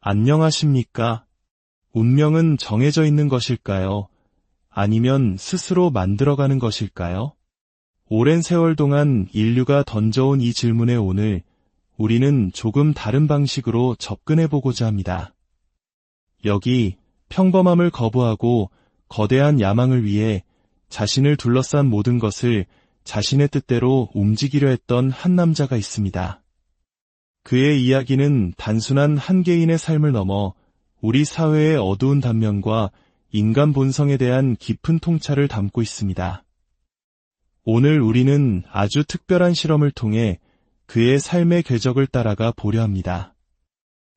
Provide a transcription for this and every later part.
안녕하십니까? 운명은 정해져 있는 것일까요? 아니면 스스로 만들어가는 것일까요? 오랜 세월 동안 인류가 던져온 이 질문에 오늘 우리는 조금 다른 방식으로 접근해보고자 합니다. 여기 평범함을 거부하고 거대한 야망을 위해 자신을 둘러싼 모든 것을 자신의 뜻대로 움직이려 했던 한 남자가 있습니다. 그의 이야기는 단순한 한 개인의 삶을 넘어 우리 사회의 어두운 단면과 인간 본성에 대한 깊은 통찰을 담고 있습니다. 오늘 우리는 아주 특별한 실험을 통해 그의 삶의 궤적을 따라가 보려 합니다.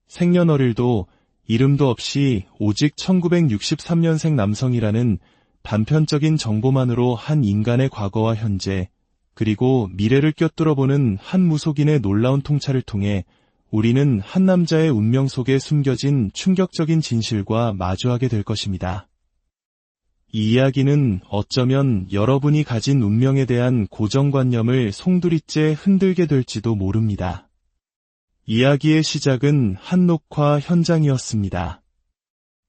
생년월일도 이름도 없이 오직 1963년생 남성이라는 단편적인 정보만으로 한 인간의 과거와 현재, 그리고 미래를 꿰뚫어보는 한 무속인의 놀라운 통찰을 통해 우리는 한 남자의 운명 속에 숨겨진 충격적인 진실과 마주하게 될 것입니다. 이 이야기는 어쩌면 여러분이 가진 운명에 대한 고정관념을 송두리째 흔들게 될지도 모릅니다. 이야기의 시작은 한 녹화 현장이었습니다.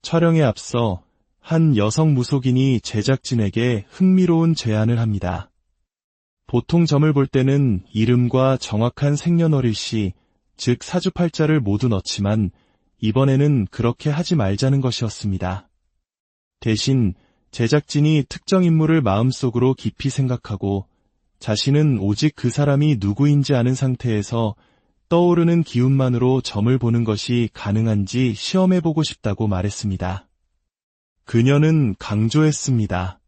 촬영에 앞서 한 여성 무속인이 제작진에게 흥미로운 제안을 합니다. 보통 점을 볼 때는 이름과 정확한 생년월일시, 즉 사주팔자를 모두 넣지만 이번에는 그렇게 하지 말자는 것이었습니다. 대신 제작진이 특정 인물을 마음속으로 깊이 생각하고 자신은 오직 그 사람이 누구인지 아는 상태에서 떠오르는 기운만으로 점을 보는 것이 가능한지 시험해보고 싶다고 말했습니다. 그녀는 강조했습니다.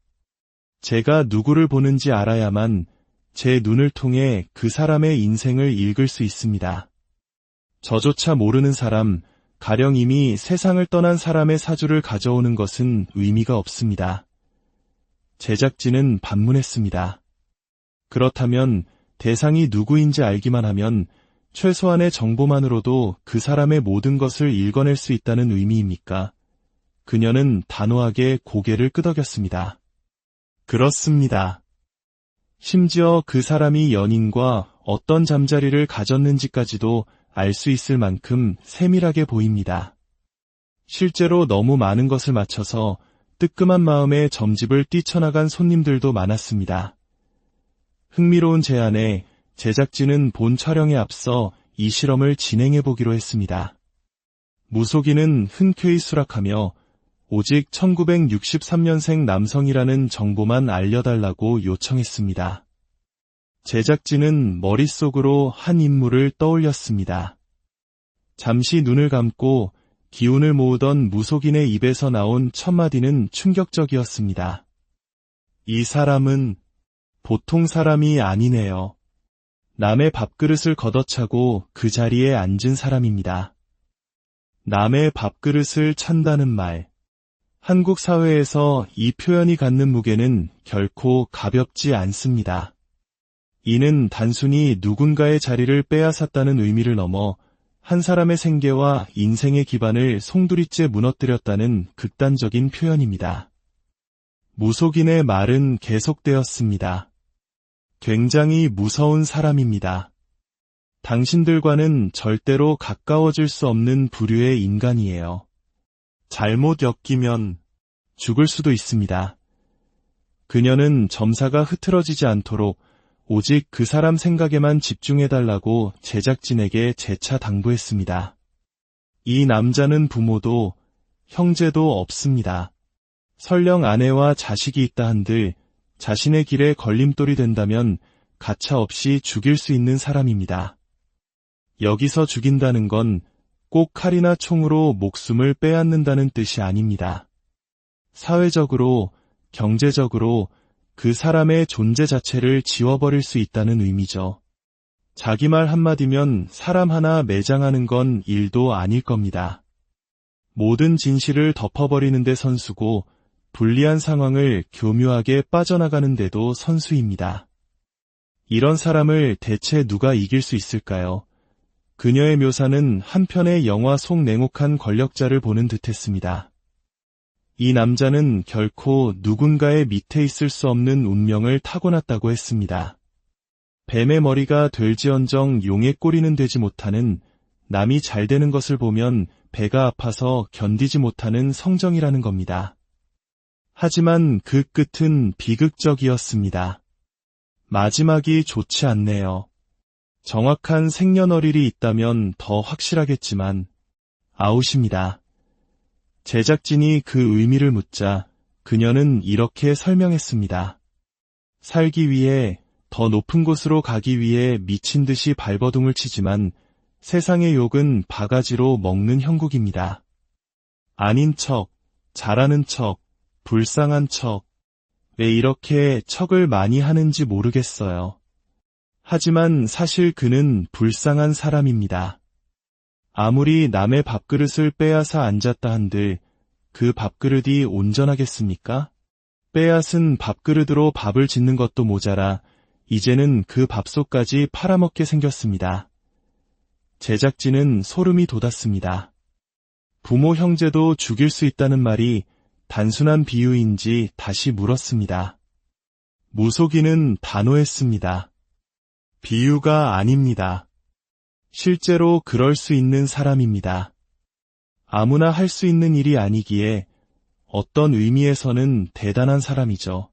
제가 누구를 보는지 알아야만 제 눈을 통해 그 사람의 인생을 읽을 수 있습니다. 저조차 모르는 사람, 가령 이미 세상을 떠난 사람의 사주를 가져오는 것은 의미가 없습니다. 제작진은 반문했습니다. 그렇다면 대상이 누구인지 알기만 하면 최소한의 정보만으로도 그 사람의 모든 것을 읽어낼 수 있다는 의미입니까? 그녀는 단호하게 고개를 끄덕였습니다. 그렇습니다. 심지어 그 사람이 연인과 어떤 잠자리를 가졌는지까지도 알 수 있을 만큼 세밀하게 보입니다. 실제로 너무 많은 것을 맞춰서 뜨끔한 마음에 점집을 뛰쳐나간 손님들도 많았습니다. 흥미로운 제안에 제작진은 본 촬영에 앞서 이 실험을 진행해보기로 했습니다. 무속인은 흔쾌히 수락하며 오직 1963년생 남성이라는 정보만 알려달라고 요청했습니다. 제작진은 머릿속으로 한 인물을 떠올렸습니다. 잠시 눈을 감고 기운을 모으던 무속인의 입에서 나온 첫 마디는 충격적이었습니다. 이 사람은 보통 사람이 아니네요. 남의 밥그릇을 걷어차고 그 자리에 앉은 사람입니다. 남의 밥그릇을 찬다는 말. 한국 사회에서 이 표현이 갖는 무게는 결코 가볍지 않습니다. 이는 단순히 누군가의 자리를 빼앗았다는 의미를 넘어 한 사람의 생계와 인생의 기반을 송두리째 무너뜨렸다는 극단적인 표현입니다. 무속인의 말은 계속되었습니다. 굉장히 무서운 사람입니다. 당신들과는 절대로 가까워질 수 없는 부류의 인간이에요. 잘못 엮이면 죽을 수도 있습니다. 그녀는 점사가 흐트러지지 않도록 오직 그 사람 생각에만 집중해달라고 제작진에게 재차 당부했습니다. 이 남자는 부모도 형제도 없습니다. 설령 아내와 자식이 있다 한들 자신의 길에 걸림돌이 된다면 가차없이 죽일 수 있는 사람입니다. 여기서 죽인다는 건 꼭 칼이나 총으로 목숨을 빼앗는다는 뜻이 아닙니다. 사회적으로, 경제적으로 그 사람의 존재 자체를 지워버릴 수 있다는 의미죠. 자기 말 한마디면 사람 하나 매장하는 건 일도 아닐 겁니다. 모든 진실을 덮어버리는 데 선수고 불리한 상황을 교묘하게 빠져나가는 데도 선수입니다. 이런 사람을 대체 누가 이길 수 있을까요? 그녀의 묘사는 한 편의 영화 속 냉혹한 권력자를 보는 듯했습니다. 이 남자는 결코 누군가의 밑에 있을 수 없는 운명을 타고났다고 했습니다. 뱀의 머리가 될지언정 용의 꼬리는 되지 못하는, 남이 잘 되는 것을 보면 배가 아파서 견디지 못하는 성정이라는 겁니다. 하지만 그 끝은 비극적이었습니다. 마지막이 좋지 않네요. 정확한 생년월일이 있다면 더 확실하겠지만 아웃입니다. 제작진이 그 의미를 묻자 그녀는 이렇게 설명했습니다. 살기 위해, 더 높은 곳으로 가기 위해 미친 듯이 발버둥을 치지만 세상의 욕은 바가지로 먹는 형국입니다. 아닌 척, 잘하는 척, 불쌍한 척, 왜 이렇게 척을 많이 하는지 모르겠어요. 하지만 사실 그는 불쌍한 사람입니다. 아무리 남의 밥그릇을 빼앗아 앉았다 한들 그 밥그릇이 온전하겠습니까? 빼앗은 밥그릇으로 밥을 짓는 것도 모자라 이제는 그 밥솥까지 팔아먹게 생겼습니다. 제작진은 소름이 돋았습니다. 부모 형제도 죽일 수 있다는 말이 단순한 비유인지 다시 물었습니다. 무속인은 단호했습니다. 비유가 아닙니다. 실제로 그럴 수 있는 사람입니다. 아무나 할 수 있는 일이 아니기에 어떤 의미에서는 대단한 사람이죠.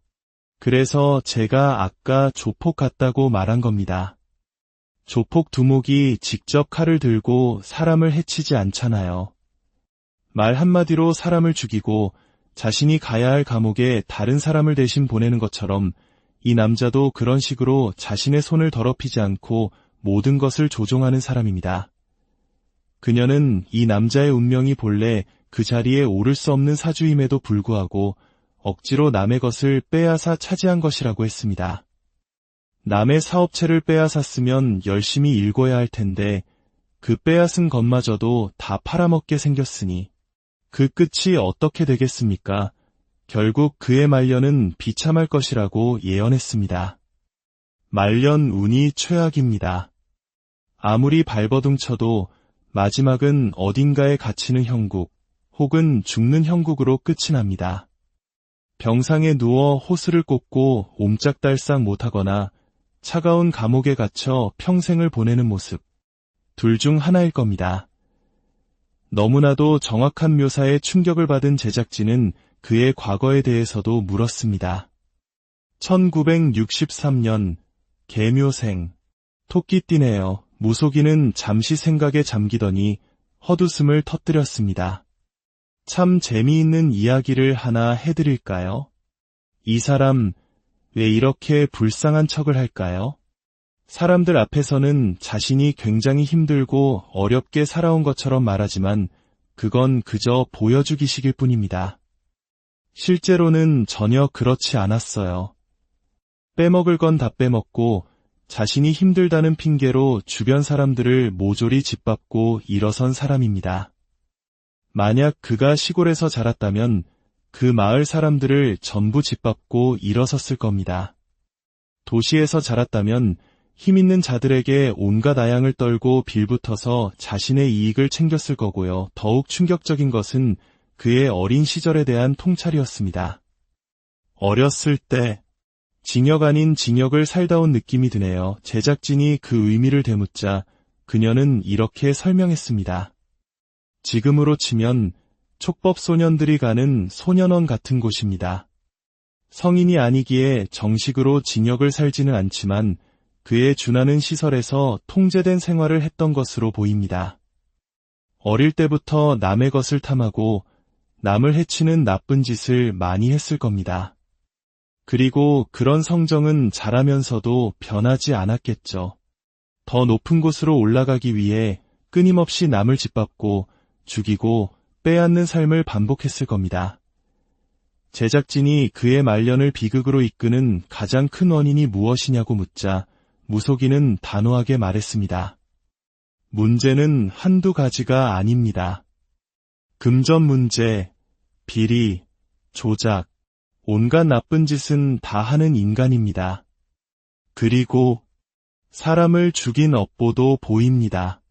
그래서 제가 아까 조폭 같다고 말한 겁니다. 조폭 두목이 직접 칼을 들고 사람을 해치지 않잖아요. 말 한마디로 사람을 죽이고 자신이 가야 할 감옥에 다른 사람을 대신 보내는 것처럼 이 남자도 그런 식으로 자신의 손을 더럽히지 않고 모든 것을 조종하는 사람입니다. 그녀는 이 남자의 운명이 본래 그 자리에 오를 수 없는 사주임에도 불구하고 억지로 남의 것을 빼앗아 차지한 것이라고 했습니다. 남의 사업체를 빼앗았으면 열심히 일궈야 할 텐데 그 빼앗은 것마저도 다 팔아먹게 생겼으니 그 끝이 어떻게 되겠습니까? 결국 그의 말년은 비참할 것이라고 예언했습니다. 말년 운이 최악입니다. 아무리 발버둥 쳐도 마지막은 어딘가에 갇히는 형국 혹은 죽는 형국으로 끝이 납니다. 병상에 누워 호스를 꽂고 옴짝달싹 못하거나 차가운 감옥에 갇혀 평생을 보내는 모습, 둘 중 하나일 겁니다. 너무나도 정확한 묘사에 충격을 받은 제작진은 그의 과거에 대해서도 물었습니다. 1963년, 개묘생, 토끼띠네요. 무속인은 잠시 생각에 잠기더니 헛웃음을 터뜨렸습니다. 참 재미있는 이야기를 하나 해드릴까요? 이 사람 왜 이렇게 불쌍한 척을 할까요? 사람들 앞에서는 자신이 굉장히 힘들고 어렵게 살아온 것처럼 말하지만 그건 그저 보여주기식일 뿐입니다. 실제로는 전혀 그렇지 않았어요. 빼먹을 건 다 빼먹고 자신이 힘들다는 핑계로 주변 사람들을 모조리 짓밟고 일어선 사람입니다. 만약 그가 시골에서 자랐다면 그 마을 사람들을 전부 짓밟고 일어섰을 겁니다. 도시에서 자랐다면 힘있는 자들에게 온갖 아양을 떨고 빌붙어서 자신의 이익을 챙겼을 거고요. 더욱 충격적인 것은 그의 어린 시절에 대한 통찰이었습니다. 어렸을 때 징역 아닌 징역을 살다 온 느낌이 드네요. 제작진이 그 의미를 되묻자 그녀는 이렇게 설명했습니다. 지금으로 치면 촉법 소년들이 가는 소년원 같은 곳입니다. 성인이 아니기에 정식으로 징역을 살지는 않지만 그에 준하는 시설에서 통제된 생활을 했던 것으로 보입니다. 어릴 때부터 남의 것을 탐하고 남을 해치는 나쁜 짓을 많이 했을 겁니다. 그리고 그런 성정은 자라면서도 변하지 않았겠죠. 더 높은 곳으로 올라가기 위해 끊임없이 남을 짓밟고 죽이고 빼앗는 삶을 반복했을 겁니다. 제작진이 그의 말년을 비극으로 이끄는 가장 큰 원인이 무엇이냐고 묻자 무속인은 단호하게 말했습니다. 문제는 한두 가지가 아닙니다. 금전 문제, 비리, 조작, 온갖 나쁜 짓은 다 하는 인간입니다. 그리고 사람을 죽인 업보도 보입니다.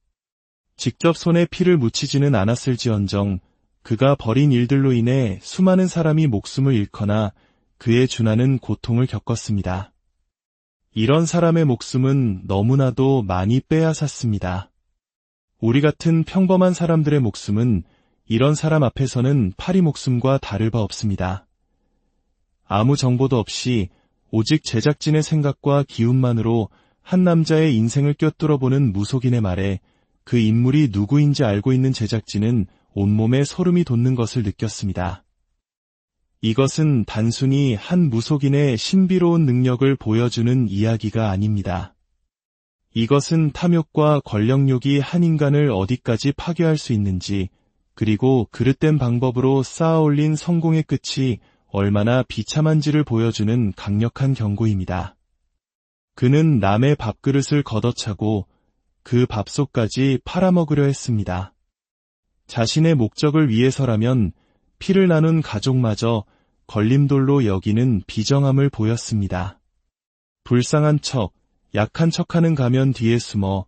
직접 손에 피를 묻히지는 않았을지언정 그가 벌인 일들로 인해 수많은 사람이 목숨을 잃거나 그에 준하는 고통을 겪었습니다. 이런 사람의 목숨은 너무나도 많이 빼앗았습니다. 우리 같은 평범한 사람들의 목숨은 이런 사람 앞에서는 파리 목숨과 다를 바 없습니다. 아무 정보도 없이 오직 제작진의 생각과 기운만으로 한 남자의 인생을 꿰뚫어보는 무속인의 말에 그 인물이 누구인지 알고 있는 제작진은 온몸에 소름이 돋는 것을 느꼈습니다. 이것은 단순히 한 무속인의 신비로운 능력을 보여주는 이야기가 아닙니다. 이것은 탐욕과 권력욕이 한 인간을 어디까지 파괴할 수 있는지, 그리고 그릇된 방법으로 쌓아올린 성공의 끝이 얼마나 비참한지를 보여주는 강력한 경고입니다. 그는 남의 밥그릇을 걷어차고 그 밥솥까지 팔아먹으려 했습니다. 자신의 목적을 위해서라면 피를 나눈 가족마저 걸림돌로 여기는 비정함을 보였습니다. 불쌍한 척, 약한 척하는 가면 뒤에 숨어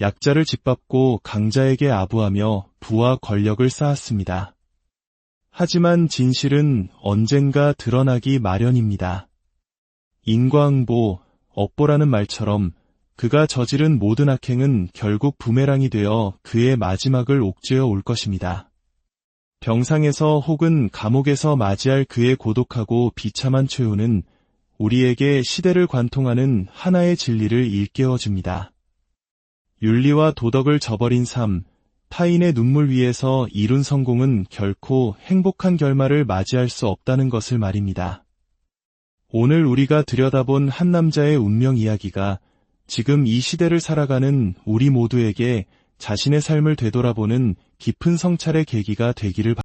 약자를 짓밟고 강자에게 아부하며 부와 권력을 쌓았습니다. 하지만 진실은 언젠가 드러나기 마련입니다. 인과응보, 업보라는 말처럼 그가 저지른 모든 악행은 결국 부메랑이 되어 그의 마지막을 옥죄어 올 것입니다. 병상에서 혹은 감옥에서 맞이할 그의 고독하고 비참한 최후는 우리에게 시대를 관통하는 하나의 진리를 일깨워줍니다. 윤리와 도덕을 저버린 삶, 타인의 눈물 위에서 이룬 성공은 결코 행복한 결말을 맞이할 수 없다는 것을 말입니다. 오늘 우리가 들여다본 한 남자의 운명 이야기가 지금 이 시대를 살아가는 우리 모두에게 자신의 삶을 되돌아보는 깊은 성찰의 계기가 되기를 바랍니다.